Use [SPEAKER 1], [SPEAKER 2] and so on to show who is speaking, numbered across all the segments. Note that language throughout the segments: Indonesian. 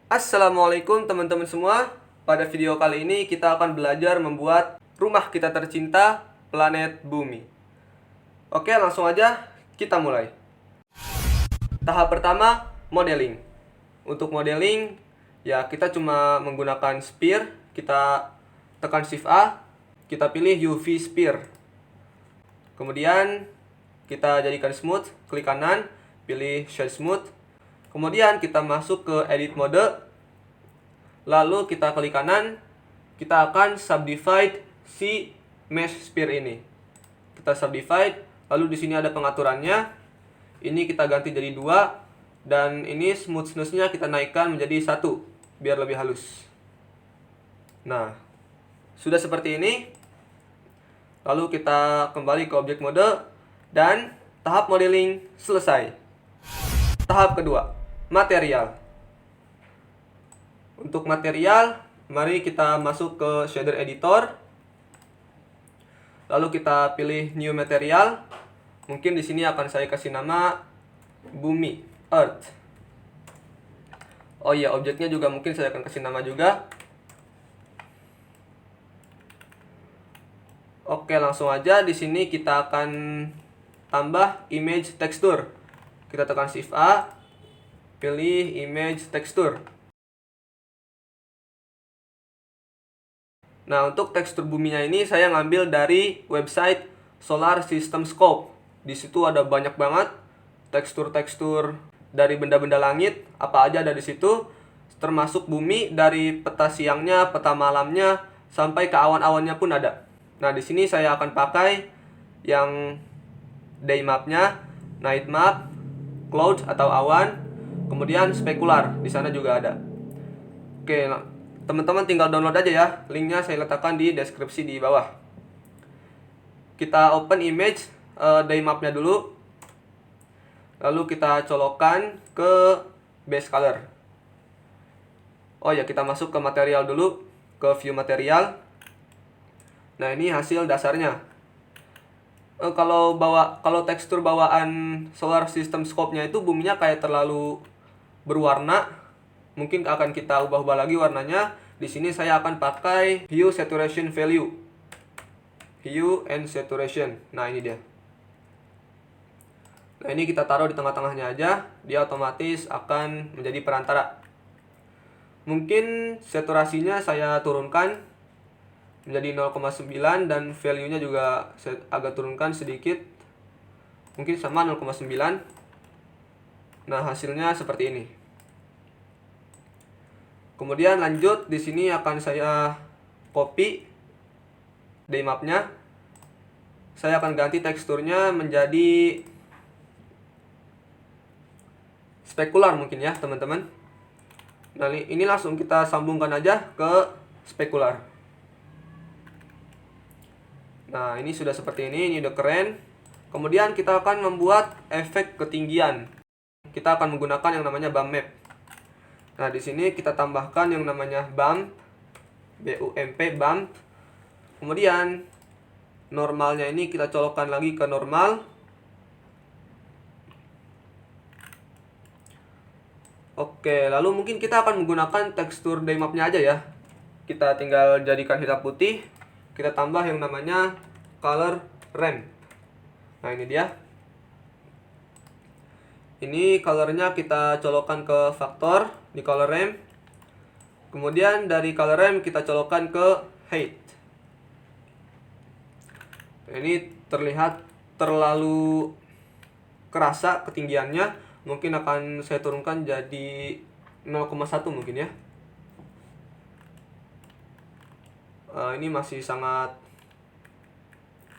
[SPEAKER 1] Assalamualaikum teman-teman semua. Pada video kali ini kita akan belajar membuat rumah kita tercinta, planet Bumi. Oke, langsung aja kita mulai. Tahap pertama, modeling. Untuk modeling, ya kita cuma menggunakan sphere. Kita tekan Shift A, kita pilih UV sphere. Kemudian kita jadikan smooth, klik kanan, pilih shade smooth. Kemudian kita masuk ke edit mode. Lalu kita klik kanan, kita akan subdivide si mesh sphere ini. Kita subdivide, lalu di sini ada pengaturannya. Ini kita ganti jadi 2 dan ini smoothness-nya kita naikkan menjadi 1 biar lebih halus. Nah, sudah seperti ini. Lalu kita kembali ke objek mode dan tahap modeling selesai. Tahap kedua, material. Untuk material, mari kita masuk ke shader editor. Lalu kita pilih new material. Mungkin di sini akan saya kasih nama bumi, earth. Oh iya, objeknya juga mungkin saya akan kasih nama juga. Oke, langsung aja di sini kita akan tambah image texture. Kita tekan Shift A, pilih image texture. Nah, untuk tekstur buminya ini saya ngambil dari website Solar System Scope. Di situ ada banyak banget tekstur-tekstur dari benda-benda langit, apa aja ada di situ, termasuk bumi dari peta siangnya, peta malamnya, sampai ke awan-awannya pun ada. Nah, di sini saya akan pakai yang day mapnya, night map, cloud atau awan, kemudian spekular, di sana juga ada. Oke, teman-teman tinggal download aja ya, linknya saya letakkan di deskripsi di bawah. Kita open image day mapnya dulu, lalu kita colokkan ke base color. Oh ya, kita masuk ke material dulu, ke view material. Nah, ini hasil dasarnya. Kalau tekstur bawaan Solar System Scope-nya itu buminya kayak terlalu berwarna, mungkin akan kita ubah-ubah lagi warnanya. Di sini saya akan pakai hue saturation value. Hue and saturation. Nah, ini dia. Nah, ini kita taruh di tengah-tengahnya aja, dia otomatis akan menjadi perantara. Mungkin saturasinya saya turunkan menjadi 0,9 dan value-nya juga saya agak turunkan sedikit. Mungkin sama 0,9. Nah, hasilnya seperti ini. Kemudian lanjut, di sini akan saya copy day mapnya. Saya akan ganti teksturnya menjadi spekular mungkin ya, teman-teman. Nah, ini langsung kita sambungkan aja ke spekular. Nah, ini sudah seperti ini udah keren. Kemudian kita akan membuat efek ketinggian. Kita akan menggunakan yang namanya bump map. Nah, di sini kita tambahkan yang namanya bump, BUMP, bump. Kemudian normalnya ini kita colokkan lagi ke normal. Oke, lalu mungkin kita akan menggunakan tekstur day mapnya aja ya. Kita tinggal jadikan hitam putih. Kita tambah yang namanya color ramp. Nah, ini dia. Ini colornya kita colokkan ke faktor di color ramp. Kemudian dari color ramp kita colokkan ke height. Ini terlihat terlalu kerasa ketinggiannya. Mungkin akan saya turunkan jadi 0,1 mungkin ya. Ini masih sangat,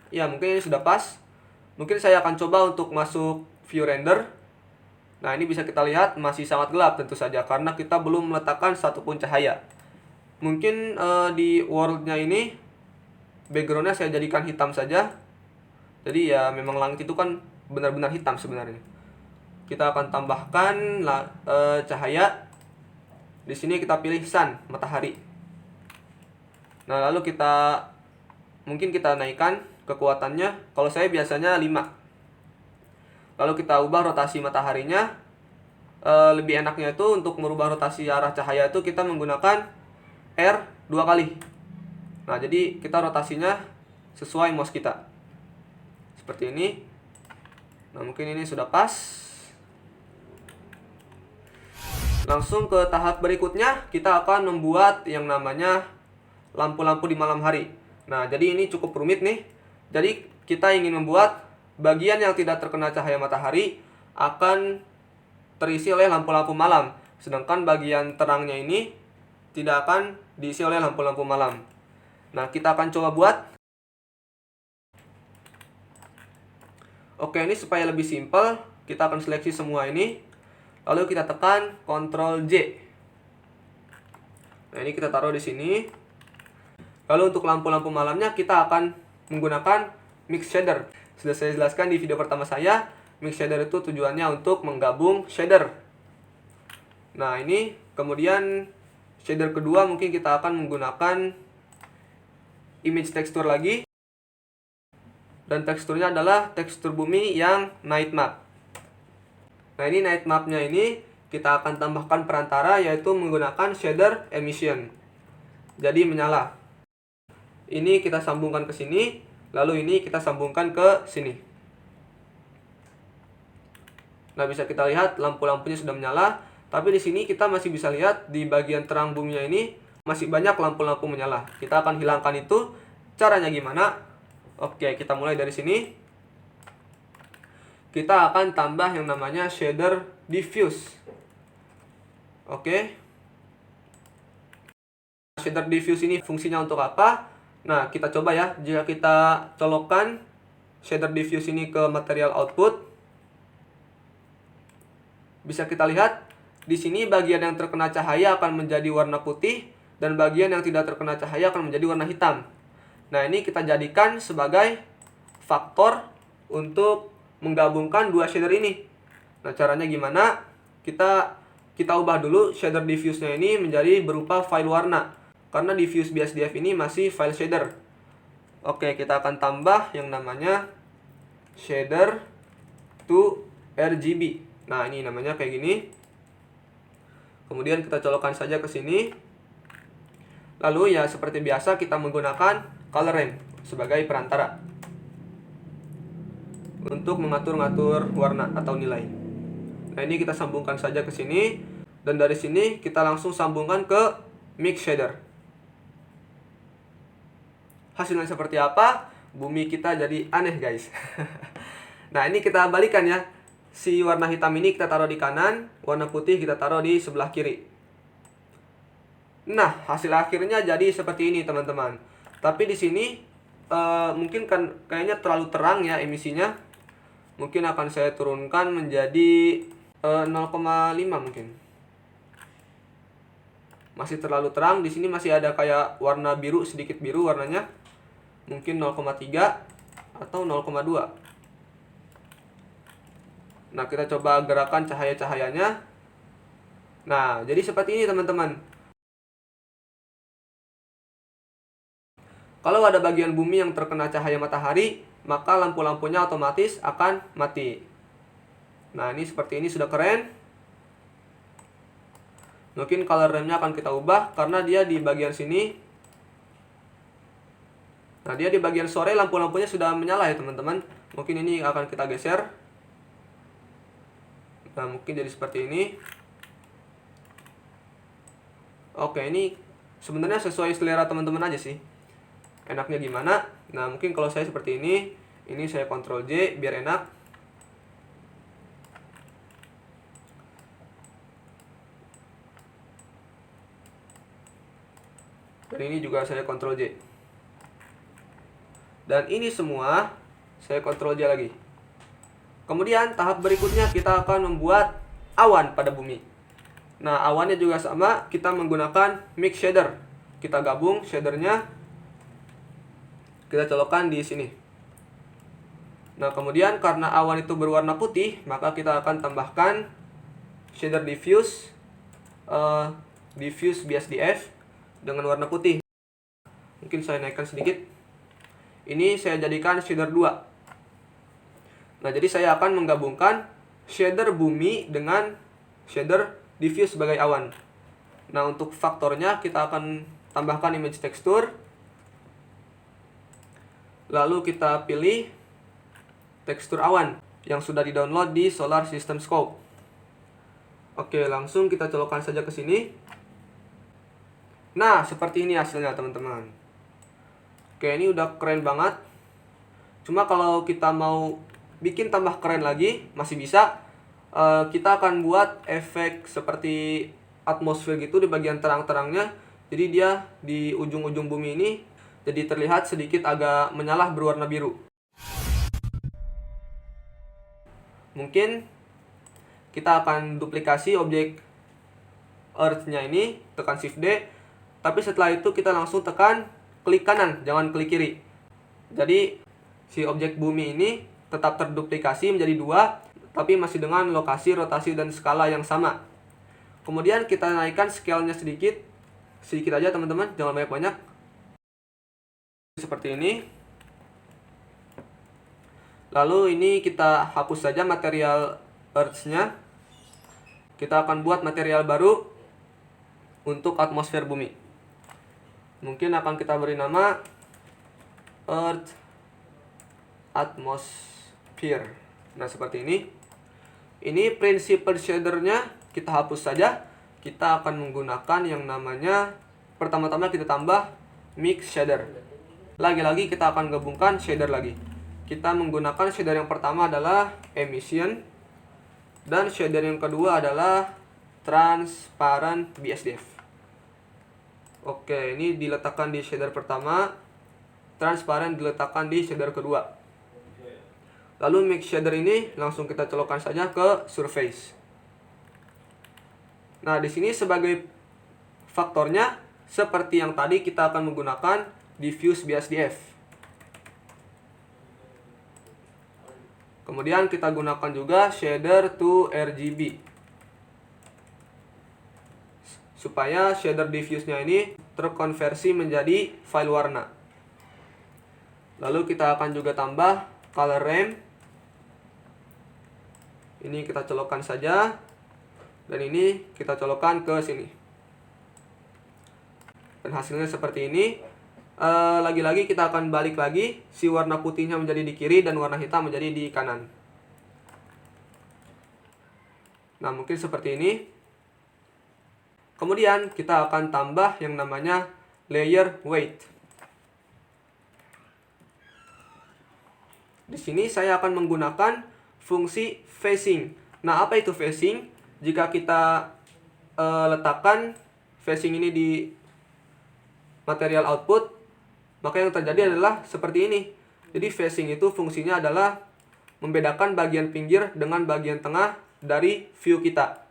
[SPEAKER 1] ya mungkin ini sudah pas. Mungkin saya akan coba untuk masuk view render. Nah, ini bisa kita lihat masih sangat gelap tentu saja karena kita belum meletakkan satupun cahaya. Mungkin di world-nya ini background-nya saya jadikan hitam saja. Jadi ya memang langit itu kan benar-benar hitam sebenarnya. Kita akan tambahkan cahaya. Di sini kita pilih sun, matahari. Nah, lalu mungkin kita naikkan kekuatannya. Kalau saya biasanya 5. Lalu kita ubah rotasi mataharinya lebih enaknya itu untuk merubah rotasi arah cahaya itu kita menggunakan R 2 kali. Nah, jadi kita rotasinya sesuai mouse kita. Seperti ini. Nah, mungkin ini sudah pas. Langsung ke tahap berikutnya, kita akan membuat yang namanya lampu-lampu di malam hari. Nah, jadi ini cukup rumit nih. Jadi, kita ingin membuat bagian yang tidak terkena cahaya matahari akan terisi oleh lampu-lampu malam. Sedangkan bagian terangnya ini tidak akan diisi oleh lampu-lampu malam. Nah, kita akan coba buat. Oke, ini supaya lebih simpel, kita akan seleksi semua ini. Lalu kita tekan Ctrl J. Nah, ini kita taruh di sini. Lalu untuk lampu-lampu malamnya kita akan menggunakan mix shader. Sudah saya jelaskan di video pertama saya, mix shader itu tujuannya untuk menggabung shader. Nah, ini kemudian shader kedua mungkin kita akan menggunakan image texture lagi. Dan teksturnya adalah tekstur bumi yang night map. Nah, ini night mapnya ini kita akan tambahkan perantara, yaitu menggunakan shader emission. Jadi menyala. Ini kita sambungkan ke sini, lalu ini kita sambungkan ke sini. Nah, bisa kita lihat lampu-lampunya sudah menyala, tapi di sini kita masih bisa lihat di bagian terang buminya ini masih banyak lampu-lampu menyala. Kita akan hilangkan itu. Caranya gimana? Oke, kita mulai dari sini. Kita akan tambah yang namanya shader diffuse. Oke. Shader diffuse ini fungsinya untuk apa? Nah, kita coba ya. Jika kita colokkan shader diffuse ini ke material output, bisa kita lihat di sini bagian yang terkena cahaya akan menjadi warna putih dan bagian yang tidak terkena cahaya akan menjadi warna hitam. Nah, ini kita jadikan sebagai faktor untuk menggabungkan dua shader ini. Nah, caranya gimana? Kita ubah dulu shader diffuse-nya ini menjadi berupa file warna. Karena diffuse BSDF ini masih file shader. Oke, kita akan tambah yang namanya shader to RGB. Nah, ini namanya kayak gini. Kemudian kita colokkan saja ke sini. Lalu ya seperti biasa kita menggunakan color ramp sebagai perantara untuk mengatur-ngatur warna atau nilai. Nah, ini kita sambungkan saja ke sini, dan dari sini kita langsung sambungkan ke mix shader. Hasilnya seperti apa? Bumi kita jadi aneh, guys. Nah, ini kita balikan ya. Si warna hitam ini kita taruh di kanan, warna putih kita taruh di sebelah kiri. Nah, hasil akhirnya jadi seperti ini, teman-teman. Tapi di sini mungkin kan kayaknya terlalu terang ya emisinya. Mungkin akan saya turunkan menjadi 0,5 mungkin. Masih terlalu terang. Di sini masih ada kayak warna biru, sedikit biru warnanya. Mungkin 0,3 atau 0,2. Nah, kita coba gerakan cahaya-cahayanya. Nah, jadi seperti ini, teman-teman. Kalau ada bagian bumi yang terkena cahaya matahari, maka lampu-lampunya otomatis akan mati. Nah, ini seperti ini sudah keren. Mungkin color ramp-nya akan kita ubah karena dia di bagian sini. Nah, dia di bagian sore lampu-lampunya sudah menyala ya, teman-teman. Mungkin ini akan kita geser. Nah, mungkin jadi seperti ini. Oke, ini sebenarnya sesuai selera teman-teman aja sih. Enaknya gimana? Nah, mungkin kalau saya seperti ini saya Ctrl J biar enak. Dan ini juga saya Ctrl J. Dan ini semua saya Ctrl J lagi. Kemudian tahap berikutnya kita akan membuat awan pada bumi. Nah, awannya juga sama, kita menggunakan mix shader. Kita gabung shadernya, kita colokkan di sini. Nah, kemudian karena awan itu berwarna putih, maka kita akan tambahkan shader diffuse diffuse BSDF dengan warna putih. Mungkin saya naikkan sedikit. Ini saya jadikan shader 2. Nah, jadi saya akan menggabungkan shader bumi dengan shader diffuse sebagai awan. Nah, untuk faktornya kita akan tambahkan image tekstur. Lalu kita pilih tekstur awan yang sudah di-download di Solar System Scope. Oke, langsung kita colokkan saja ke sini. Nah, seperti ini hasilnya, teman-teman. Oke, ini udah keren banget. Cuma kalau kita mau bikin tambah keren lagi, masih bisa. Kita akan buat efek seperti atmosfer gitu di bagian terang-terangnya. Jadi dia di ujung-ujung bumi ini jadi terlihat sedikit agak menyala berwarna biru. Mungkin kita akan duplikasi objek Earth-nya ini, tekan Shift D. Tapi setelah itu kita langsung tekan klik kanan, jangan klik kiri. Jadi si objek bumi ini tetap terduplikasi menjadi 2, tapi masih dengan lokasi, rotasi, dan skala yang sama. Kemudian kita naikkan scale-nya sedikit aja teman-teman, jangan banyak-banyak. Seperti ini. Lalu ini kita hapus saja material Earth-nya. Kita akan buat material baru untuk atmosfer bumi. Mungkin akan kita beri nama Earth Atmosphere. Nah, seperti ini. Ini principal shader-nya kita hapus saja. Kita akan menggunakan yang namanya, pertama-tama kita tambah mix shader. Lagi-lagi kita akan gabungkan shader lagi. Kita menggunakan shader yang pertama adalah emission, dan shader yang kedua adalah transparent BSDF. Oke, ini diletakkan di shader pertama, transparent diletakkan di shader kedua. Lalu mix shader ini langsung kita colokkan saja ke surface. Nah, di sini sebagai faktornya seperti yang tadi kita akan menggunakan diffuse BSDF. Kemudian kita gunakan juga shader to RGB. Supaya shader diffuse-nya ini terkonversi menjadi file warna. Lalu kita akan juga tambah color ramp. Ini kita colokkan saja. Dan ini kita colokkan ke sini. Dan hasilnya seperti ini. Lagi-lagi kita akan balik lagi. Si warna putihnya menjadi di kiri dan warna hitam menjadi di kanan. Nah, mungkin seperti ini. Kemudian kita akan tambah yang namanya layer weight. Di sini saya akan menggunakan fungsi phasing. Nah, apa itu phasing? Jika kita letakkan phasing ini di material output, maka yang terjadi adalah seperti ini. Jadi phasing itu fungsinya adalah membedakan bagian pinggir dengan bagian tengah dari view kita.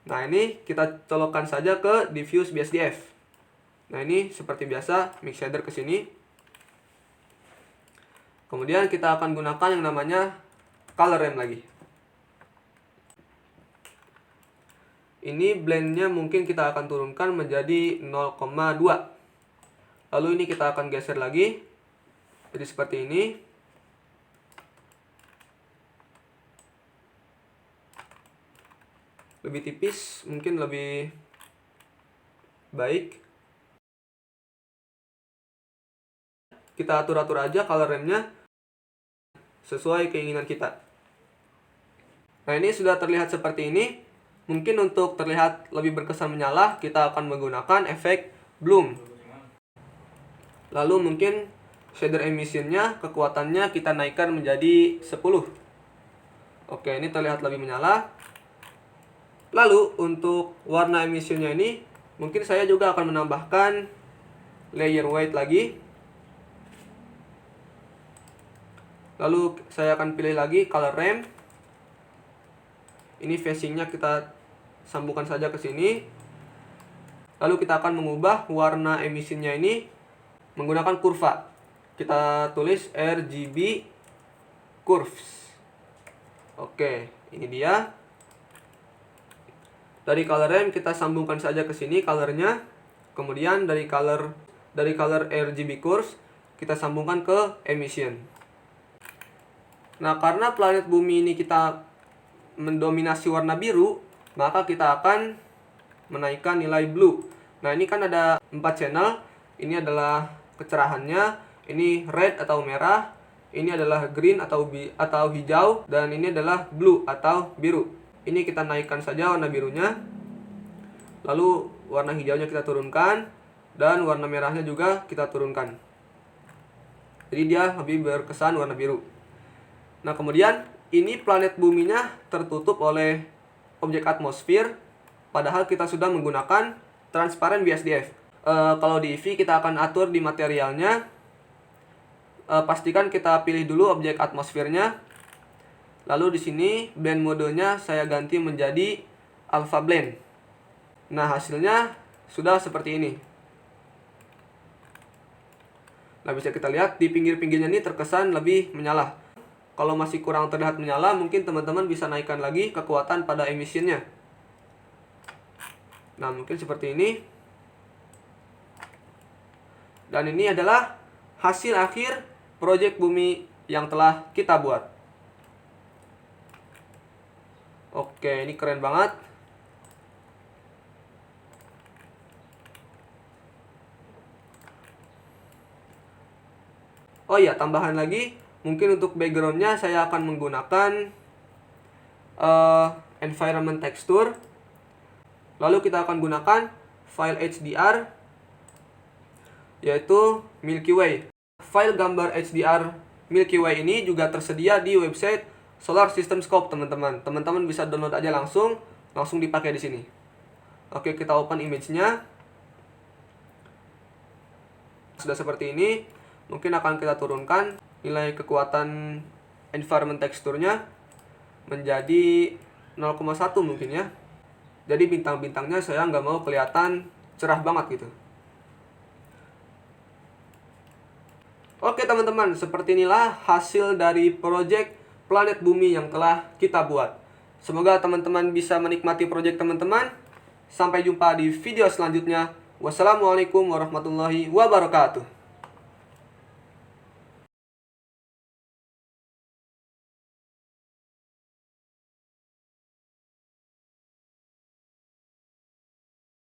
[SPEAKER 1] Nah, ini kita colokkan saja ke diffuse BSDF. Nah, ini seperti biasa mix shader ke sini. Kemudian kita akan gunakan yang namanya color ramp lagi. Ini blendnya mungkin kita akan turunkan menjadi 0,2. Lalu ini kita akan geser lagi. Jadi seperti ini. Lebih tipis, mungkin lebih baik. Kita atur-atur aja color ramp-nya sesuai keinginan kita. Nah, ini sudah terlihat seperti ini. Mungkin untuk terlihat lebih berkesan menyala, kita akan menggunakan efek bloom. Lalu mungkin shader emission-nya, kekuatannya kita naikkan menjadi 10. Oke, ini terlihat lebih menyala. Lalu untuk warna emission-nya ini, mungkin saya juga akan menambahkan layer weight lagi. Lalu saya akan pilih lagi color ramp. Ini phasing-nya kita sambungkan saja ke sini. Lalu kita akan mengubah warna emission-nya ini menggunakan kurva. Kita tulis RGB curves. Oke, ini dia. Dari color ramp kita sambungkan saja ke sini colornya. Kemudian dari color RGB curves kita sambungkan ke emission. Nah, karena planet bumi ini kita mendominasi warna biru, maka kita akan menaikkan nilai blue. Nah, ini kan ada 4 channel. Ini adalah kecerahannya, ini red atau merah, ini adalah green atau hijau, dan ini adalah blue atau biru. Ini kita naikkan saja warna birunya. Lalu warna hijaunya kita turunkan, dan warna merahnya juga kita turunkan. Jadi dia lebih berkesan warna biru. Nah, kemudian ini planet buminya tertutup oleh objek atmosfer, padahal kita sudah menggunakan transparent BSDF. Kalau di EV kita akan atur di materialnya. Pastikan kita pilih dulu objek atmosfernya. Lalu di sini blend modenya saya ganti menjadi alpha blend. Nah, hasilnya sudah seperti ini. Nah, bisa kita lihat di pinggir-pinggirnya ini terkesan lebih menyala. Kalau masih kurang terlihat menyala, mungkin teman-teman bisa naikkan lagi kekuatan pada emissionnya. Nah, mungkin seperti ini. Dan ini adalah hasil akhir proyek bumi yang telah kita buat. Oke, ini keren banget. Oh iya, tambahan lagi, mungkin untuk backgroundnya saya akan menggunakan environment texture. Lalu kita akan gunakan file HDR, yaitu Milky Way. File gambar HDR Milky Way ini juga tersedia di website Solar System Scope, teman-teman. Teman-teman bisa download aja langsung dipakai di sini. Oke, kita open image-nya. Sudah seperti ini. Mungkin akan kita turunkan nilai kekuatan environment teksturnya menjadi 0,1 mungkin ya. Jadi bintang-bintangnya saya nggak mau kelihatan cerah banget gitu. Oke teman-teman, seperti inilah hasil dari proyek planet bumi yang telah kita buat. Semoga teman-teman bisa menikmati proyek teman-teman. Sampai jumpa di video selanjutnya. Wassalamualaikum warahmatullahi wabarakatuh.